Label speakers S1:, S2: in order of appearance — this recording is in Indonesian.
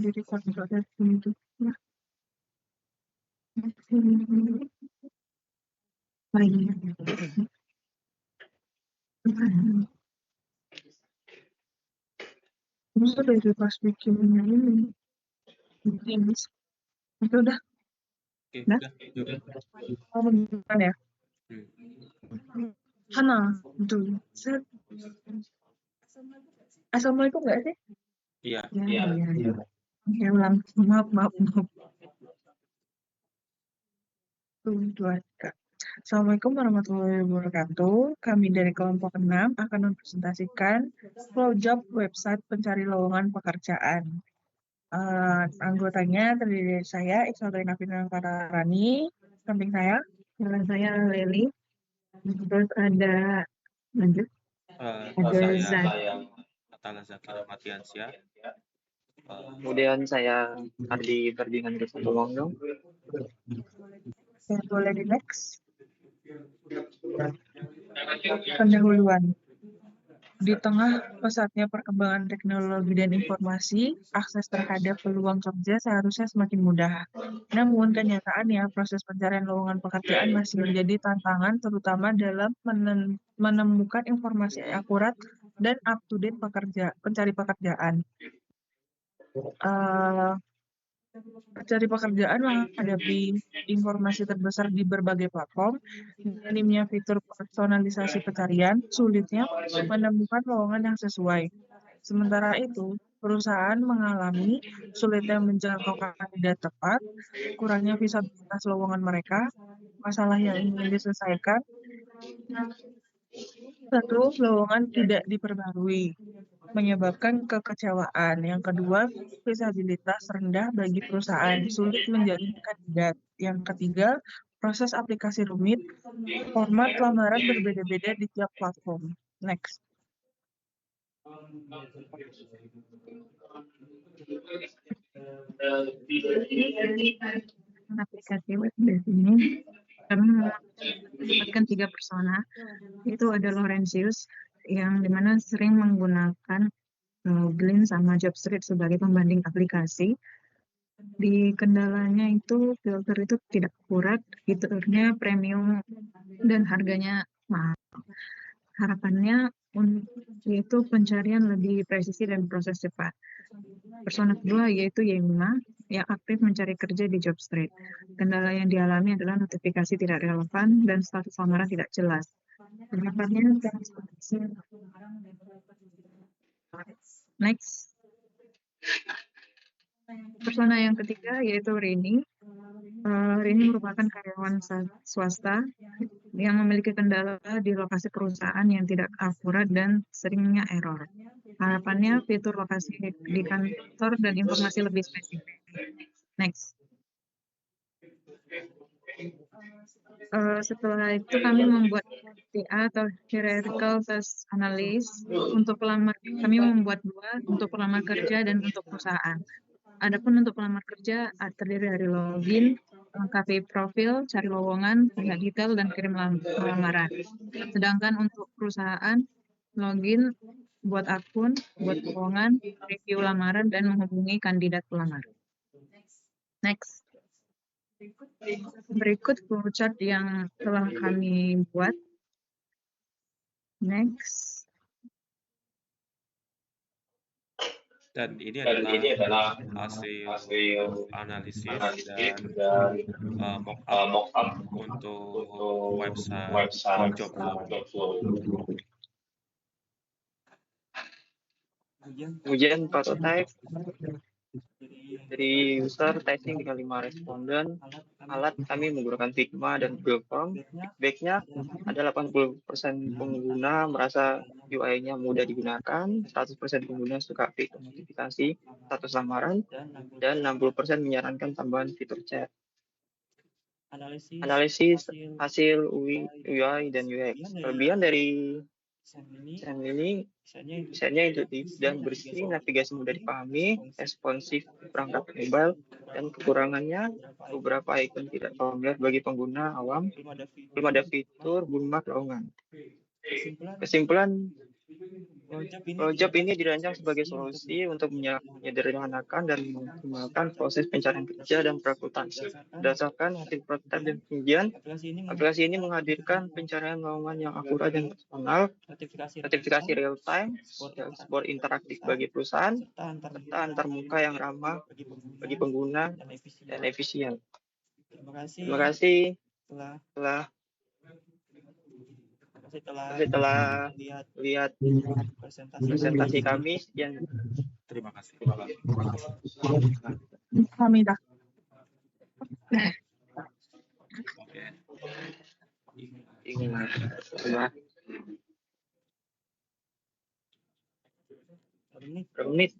S1: di record proses itu. Nah, terus dari pas bikin ini, itu udah. Nah, mau gimana ya? Hana, tuh. Assalamualaikum nggak sih?
S2: Iya.
S1: Iya. Ya, ulang. Maaf. Dua, tiga. Assalamualaikum warahmatullahi wabarakatuh. Kami dari kelompok 6 akan mempresentasikan flowjob website pencari lowongan pekerjaan. Anggotanya terdiri dari saya, Iksaldrina Pinangkarani, samping saya Leli. Terus ada lanjut. Ada Zat.
S2: Saya Atala Zakir Matiansyah.
S3: Kemudian saya Ardi Ferdinand Kesatuwangdo.
S1: Boleh di next. Pendahuluan. Di tengah pesatnya perkembangan teknologi dan informasi, akses terhadap peluang kerja seharusnya semakin mudah. Namun kenyataannya proses pencarian lowongan pekerjaan masih menjadi tantangan, terutama dalam menemukan informasi akurat dan up-to-date pencari pekerjaan. Pencari pekerjaan menghadapi informasi terbesar di berbagai platform, minimnya fitur personalisasi pencarian, sulitnya menemukan lowongan yang sesuai. Sementara itu, perusahaan mengalami sulitnya menjangkau kandidat tepat, kurangnya visibilitas lowongan mereka, masalah yang ingin diselesaikan. Satu, lowongan tidak diperbarui, menyebabkan kekecewaan. Yang kedua, visibilitas rendah bagi perusahaan, sulit menjadi kandidat. Yang ketiga, proses aplikasi rumit, format lamaran berbeda-beda di tiap platform. Next. Aplikasi web di sini kami mendapatkan 3 persona. Itu ada Laurentius yang dimana sering menggunakan Glean sama Jobstreet sebagai pembanding aplikasi. Di kendalanya itu filter itu tidak akurat, fiturnya premium dan harganya mahal. Harapannya yaitu pencarian lebih presisi dan proses cepat. Persona kedua yaitu Yemima yang aktif mencari kerja di Jobstreet. Kendala yang dialami adalah notifikasi tidak relevan dan status lamaran tidak jelas. Harapannya transparansi. Next. Persona yang ketiga yaitu Rini. Rini merupakan karyawan swasta yang memiliki kendala di lokasi perusahaan yang tidak akurat dan seringnya error. Harapannya fitur lokasi di kantor dan informasi lebih spesifik. Next. Setelah itu kami membuat TA atau hierarchical task analysis untuk pelamar. Kami membuat 2 untuk pelamar kerja dan untuk perusahaan. Adapun untuk pelamar kerja terdiri dari login, lengkapi profil, cari lowongan, lihat detail, dan kirim lamaran. Sedangkan untuk perusahaan, login, buat akun, buat lowongan, review lamaran, dan menghubungi kandidat pelamar. Next. Berikut flowchart yang telah kami buat. Next.
S2: Dan ini adalah hasil analisis dan mock-up untuk website Jobflow.
S3: Ujian prototype dari user testing dengan 5 responden. Alat kami menggunakan Figma dan Google Form. Feedbacknya ada 80% pengguna merasa UI-nya mudah digunakan, 100% pengguna suka fitur notifikasi status lamaran, dan 60% menyarankan tambahan fitur chat. Analisis hasil UI dan UX. Kelebihan dari Sam ini desainnya intuitif dan bersih, navigasi mudah dipahami, responsif perangkat mobile, dan kekurangannya beberapa ikon tidak familiar bagi pengguna awam. Belum ada fitur bookmark lowongan. Kesimpulan, Project ini dirancang sebagai solusi untuk menyederhanakan dan mengoptimalkan proses pencarian kerja dan perekrutan. Berdasarkan hasil prototipe dan pengujian, aplikasi ini menghadirkan pencarian lowongan yang akurat dan personal, notifikasi real time, dashboard interaktif bagi perusahaan, serta antarmuka yang ramah bagi pengguna dan efisien. Terima kasih setelah lihat presentasi kami. Sekian.
S2: Terima kasih.
S1: Hamidah.
S2: Oke.
S3: Berapa menit?